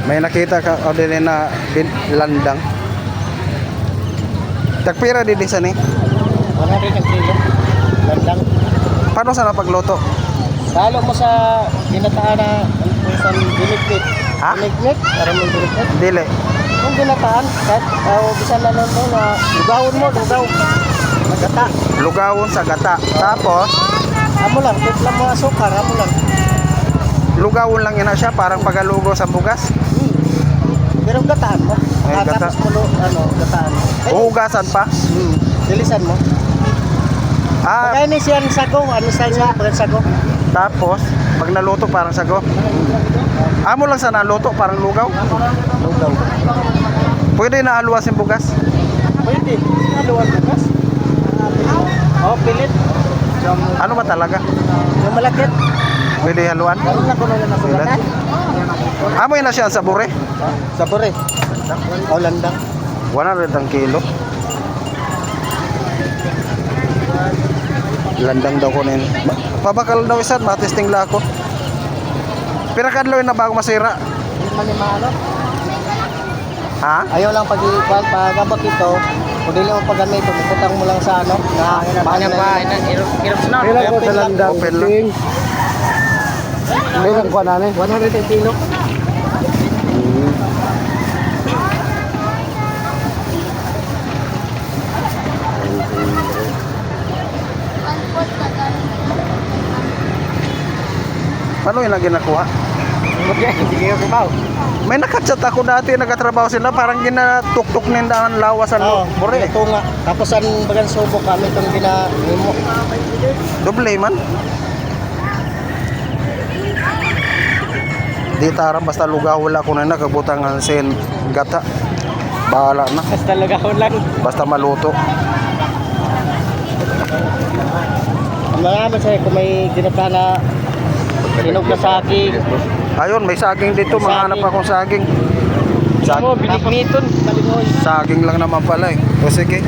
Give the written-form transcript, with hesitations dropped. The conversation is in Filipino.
May nakita ka o din na landang. Tagpira din sa ni. 100 ang kilo. Landang. Paano sa napagluto? Salo mo sa ginataan na isang diniklit. Ha? Diniklit? Para mo diniklit. Dili. Kung ginataan, kahit bisan na nun na lugawon mo, lugaw. Nagata. Lugawon sa gata. Tapos, Amo lang, tipla mo asukar, amo lang. lugawon lang ina siya parang pagalugo sa bugas. Pero gataan mo. Ay, gata. Tapos mo, gataan mo. Uhugasan pa. Dilisan mo. Ah, Kaya ni siyang sago, ano sa niya, pagkat sago. tapos pag naluto parang sago. Amo lang sa naluto parang lugaw. Lugaw. Pwede na haluas yung bugas. Pwede. Haluan bukas. Oh, pilit. Ano ba talaga? Yung malakit. Pwede haluan. Karoon na ko na nasulatan. Amoy na siya sa bure. Sabore. O landang. 100 ang kilo. Landang daw ko nin. Pabakal daw isa, matesting la ako. Pira kadlaw na bago masira. Hindi man ni maano. Ha? Ayaw lang pag-iikwan, pag-abak ito, kung dili mo pag-gamit, puputang mo lang sa ano, na mahal na hirap na. Pila ko sa landang. Open lang. Pila ko na 100 kilo. Paano yung ginakuha? Hindi kayo kumaw. May nakachat ako dati, nagatrabaho sila, parang ginatuktok nindahan lawas sa bure. Ito nga. Tapos ang bagan subo kami itong ginimo. Doble man. Di tarang basta lugaw wala ko na nakabutang ang sen gata. Bahala na. Basta lugahon lang. Basta maluto. Ang mga naman sa'yo, kung may ginata na sinog na saging. Ayun, may saging dito, mahanap akong saging. Ako, binikniton. Kalingoy. Saging lang naman pala eh. O sige.